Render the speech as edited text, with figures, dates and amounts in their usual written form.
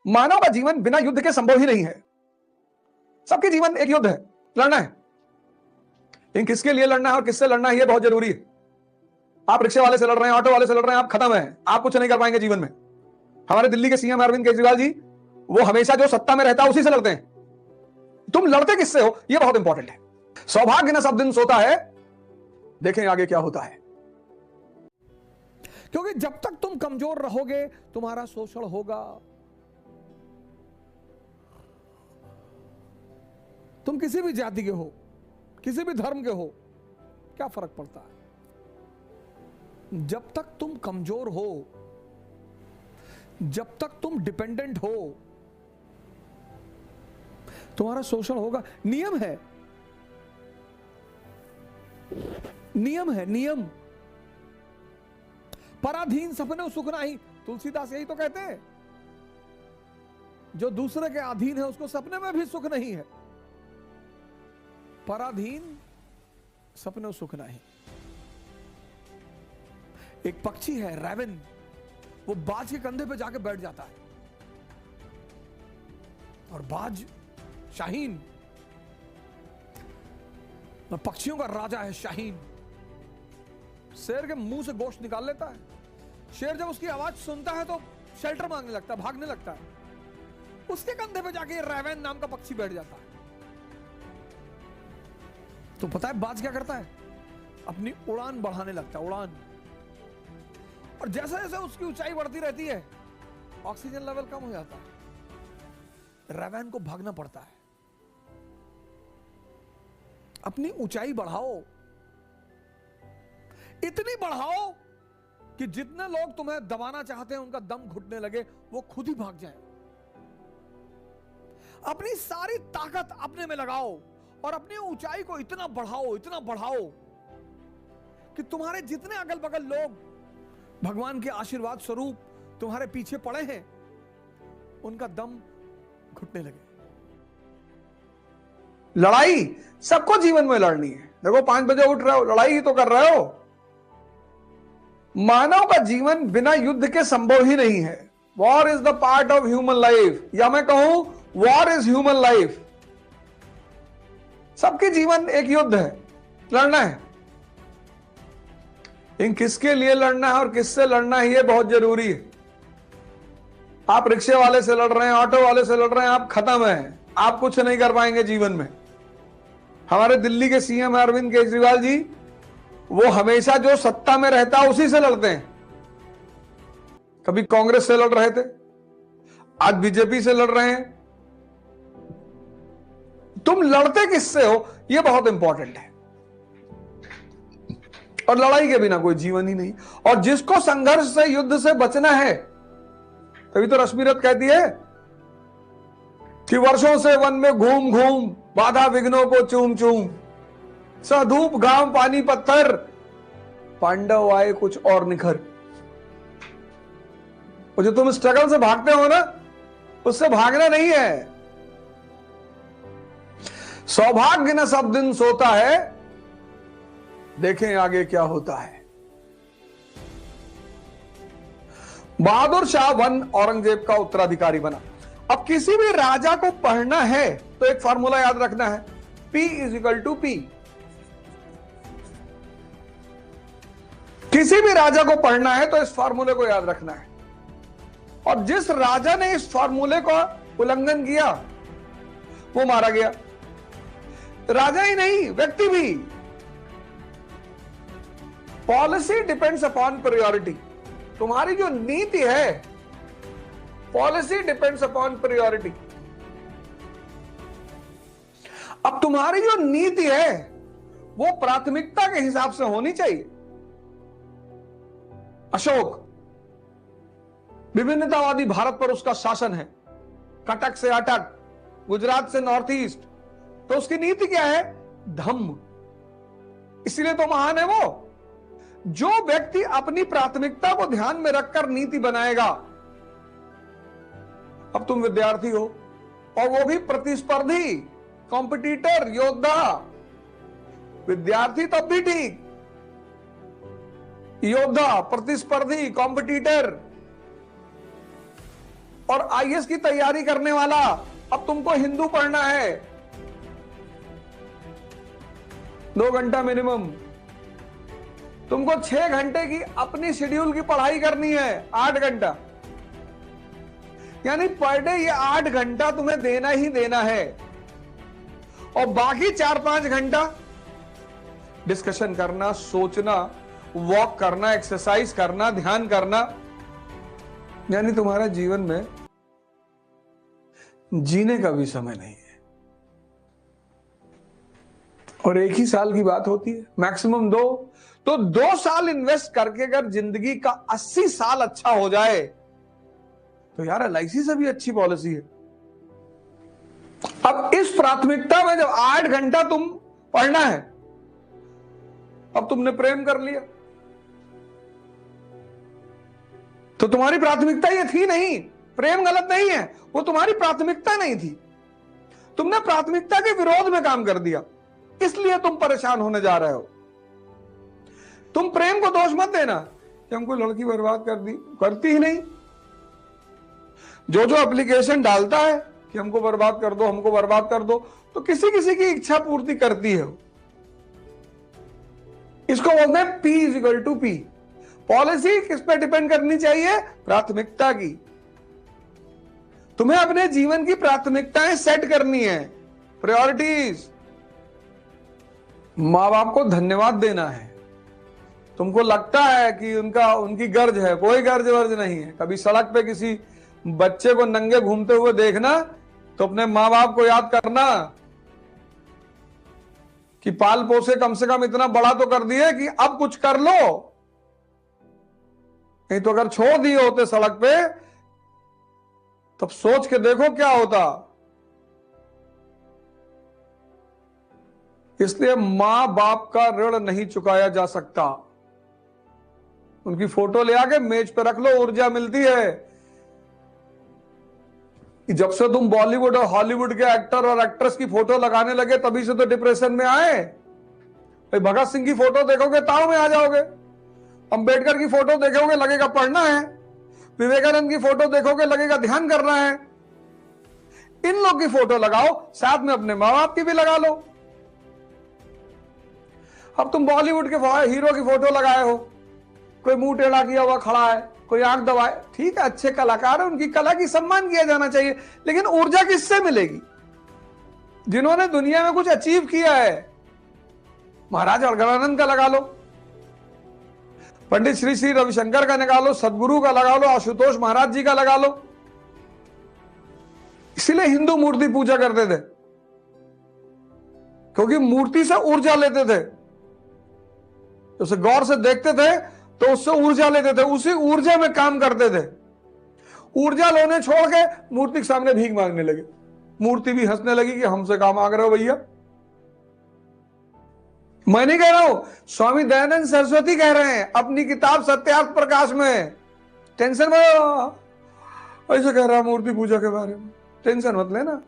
मानव का जीवन बिना युद्ध के संभव ही नहीं है। सबके जीवन एक युद्ध है, लड़ना है। लेकिन किसके लिए लड़ना है और किससे लड़ना है, यह बहुत जरूरी है। आप रिक्शे वाले से लड़ रहे हैं, ऑटो वाले से लड़ रहे हैं, आप खत्म है, आप कुछ नहीं कर पाएंगे जीवन में। हमारे दिल्ली के सीएम अरविंद केजरीवाल जी, वो हमेशा जो सत्ता में रहता है उसी से लड़ते हैं। तुम लड़ते किससे हो, यह बहुत इंपॉर्टेंट है। सौभाग्य न सब दिन सोता है, देखें आगे क्या होता है। क्योंकि जब तक तुम कमजोर रहोगे तुम्हारा शोषण होगा। तुम किसी भी जाति के हो, किसी भी धर्म के हो, क्या फर्क पड़ता है। जब तक तुम कमजोर हो, जब तक तुम डिपेंडेंट हो, तुम्हारा शोषण होगा। नियम है, नियम है, नियम। पराधीन सपने सुख नहीं, तुलसीदास यही तो कहते हैं। जो दूसरे के अधीन है उसको सपने में भी सुख नहीं है। पराधीन सपने सुख नहीं। एक पक्षी है रैवन, वो बाज के कंधे पे जाके बैठ जाता है और बाज शाहीन, पक्षियों का राजा है शाहीन, शेर के मुंह से गोश्त निकाल लेता है। शेर जब उसकी आवाज सुनता है तो शेल्टर मांगने लगता है, भागने लगता है। उसके कंधे पे जाके रैवन नाम का पक्षी बैठ जाता है। तो पता है बाज क्या करता है, अपनी उड़ान बढ़ाने लगता है, उड़ान। और जैसे जैसे उसकी ऊंचाई बढ़ती रहती है ऑक्सीजन लेवल कम हो जाता है, रैवन को भागना पड़ता है। अपनी ऊंचाई बढ़ाओ, इतनी बढ़ाओ कि जितने लोग तुम्हें दबाना चाहते हैं उनका दम घुटने लगे, वो खुद ही भाग जाए। अपनी सारी ताकत अपने में लगाओ और अपनी ऊंचाई को इतना बढ़ाओ कि तुम्हारे जितने अगल बगल लोग भगवान के आशीर्वाद स्वरूप तुम्हारे पीछे पड़े हैं उनका दम घुटने लगे। लड़ाई सबको जीवन में लड़नी है। देखो 5 बजे उठ रहे हो, लड़ाई ही तो कर रहे हो। मानव का जीवन बिना युद्ध के संभव ही नहीं है। War is the part of human life, या मैं कहूं वॉर इज ह्यूमन लाइफ। सबके जीवन एक युद्ध है, लड़ना है। लेकिन किसके लिए लड़ना है और किससे लड़ना है, यह बहुत जरूरी है। आप रिक्शे वाले से लड़ रहे हैं, ऑटो वाले से लड़ रहे हैं, आप खत्म है, आप कुछ नहीं कर पाएंगे जीवन में। हमारे दिल्ली के सीएम अरविंद केजरीवाल जी, वो हमेशा जो सत्ता में रहता है उसी से लड़ते हैं। कभी कांग्रेस से लड़ रहे थे, आज बीजेपी से लड़ रहे हैं। तुम लड़ते किससे हो, यह बहुत इंपॉर्टेंट है। और लड़ाई के बिना कोई जीवन ही नहीं। और जिसको संघर्ष से, युद्ध से बचना है, तभी तो रश्मिरथ कहती है कि वर्षों से वन में घूम घूम बाधा विघ्नों को चूम चूम, सधूप घाम पानी पत्थर, पांडव आए कुछ और निखर। वो जो तुम स्ट्रगल से भागते हो ना, उससे भागना नहीं है। सौभाग्य न सब दिन सोता है, देखें आगे क्या होता है। बहादुर शाह वन औरंगजेब का उत्तराधिकारी बना। अब किसी भी राजा को पढ़ना है तो एक फार्मूला याद रखना है, P = P। किसी भी राजा को पढ़ना है तो इस फार्मूले को याद रखना है। और जिस राजा ने इस फार्मूले का उल्लंघन किया वो मारा गया। राजा ही नहीं, व्यक्ति भी। Policy depends upon priority. तुम्हारी जो नीति है, पॉलिसी डिपेंड्स अपॉन प्रायोरिटी। अब तुम्हारी जो नीति है वो प्राथमिकता के हिसाब से होनी चाहिए। अशोक, विभिन्नतावादी भारत पर उसका शासन है, कटक से अटक, गुजरात से नॉर्थ ईस्ट, तो उसकी नीति क्या है? धम्म। इसलिए तो महान है वो। जो व्यक्ति अपनी प्राथमिकता को ध्यान में रखकर नीति बनाएगा। अब तुम विद्यार्थी हो और वो भी प्रतिस्पर्धी, कॉम्पिटिटर, योद्धा। विद्यार्थी तब भी ठीक, योद्धा, प्रतिस्पर्धी, कॉम्पिटिटर। और आईएएस की तैयारी करने वाला, अब तुमको हिंदू पढ़ना है 2 घंटा मिनिमम, तुमको 6 घंटे की अपनी शेड्यूल की पढ़ाई करनी है, 8 घंटा, यानी पर डे ये 8 घंटा तुम्हें देना ही देना है। और बाकी 4-5 घंटा डिस्कशन करना, सोचना, वॉक करना, एक्सरसाइज करना, ध्यान करना, यानी तुम्हारा जीवन में जीने का भी समय नहीं है। और एक ही साल की बात होती है, मैक्सिमम 2, तो 2 साल इन्वेस्ट करके अगर जिंदगी का 80 साल अच्छा हो जाए तो यार एलआईसी से भी अच्छी पॉलिसी है। अब इस प्राथमिकता में जब 8 घंटा तुम पढ़ना है, अब तुमने प्रेम कर लिया तो तुम्हारी प्राथमिकता ये थी नहीं, प्रेम गलत नहीं है, वो तुम्हारी प्राथमिकता नहीं थी, तुमने प्राथमिकता के विरोध में काम कर दिया, इसलिए तुम परेशान होने जा रहे हो। तुम प्रेम को दोष मत देना कि हमको लड़की बर्बाद कर दी, करती ही नहीं। जो जो एप्लीकेशन डालता है कि हमको बर्बाद कर दो, हमको बर्बाद कर दो, तो किसी किसी की इच्छा पूर्ति करती है। इसको बोलते हैं P=P। पॉलिसी किस पे डिपेंड करनी चाहिए? प्राथमिकता की। तुम्हें अपने जीवन की प्राथमिकताएं सेट करनी है, प्रायोरिटीज। मां बाप को धन्यवाद देना है। तुमको लगता है कि उनकी गर्ज है, कोई गर्ज वर्ज नहीं है। कभी सड़क पे किसी बच्चे को नंगे घूमते हुए देखना तो अपने मां बाप को याद करना कि पाल पोसे कम से कम इतना बड़ा तो कर दिए कि अब कुछ कर लो, नहीं तो अगर छोड़ दिए होते सड़क पे तब सोच के देखो क्या होता। इसलिए मां बाप का ऋण नहीं चुकाया जा सकता। उनकी फोटो ले आके मेज पे रख लो, ऊर्जा मिलती है। जब से तुम बॉलीवुड और हॉलीवुड के एक्टर और एक्ट्रेस की फोटो लगाने लगे तभी से तो डिप्रेशन में आए। भाई भगत सिंह की फोटो देखोगे ताव में आ जाओगे, अंबेडकर की फोटो देखोगे लगेगा पढ़ना है, विवेकानंद की फोटो देखोगे लगेगा ध्यान करना है। इन लोग की फोटो लगाओ, साथ में अपने मां बाप की भी लगा लो। अब तुम बॉलीवुड के हीरो की फोटो लगाए हो, कोई मुंह टेढ़ा किया हुआ खड़ा है, कोई आंख दबाए, ठीक है, अच्छे कलाकार है, उनकी कला की सम्मान किया जाना चाहिए, लेकिन ऊर्जा किससे मिलेगी? जिन्होंने दुनिया में कुछ अचीव किया है। महाराज अग्रवाल का लगा लो, पंडित श्री श्री रविशंकर का लगा लो, सदगुरु का लगा लो, आशुतोष महाराज जी का लगा लो। इसीलिए हिंदू मूर्ति पूजा करते थे, क्योंकि मूर्ति से ऊर्जा लेते थे। उसे गौर से देखते थे तो उससे ऊर्जा लेते थे, उसी ऊर्जा में काम करते थे। ऊर्जा लेने छोड़ के मूर्ति के सामने भीख मांगने लगे। मूर्ति भी हंसने लगी कि हमसे काम मांग रहे हो भैया। मैं नहीं कह रहा हूं, स्वामी दयानंद सरस्वती कह रहे हैं अपनी किताब सत्यार्थ प्रकाश में। टेंशन मत, ऐसे कह रहा मूर्ति पूजा के बारे में, टेंशन मत लेना।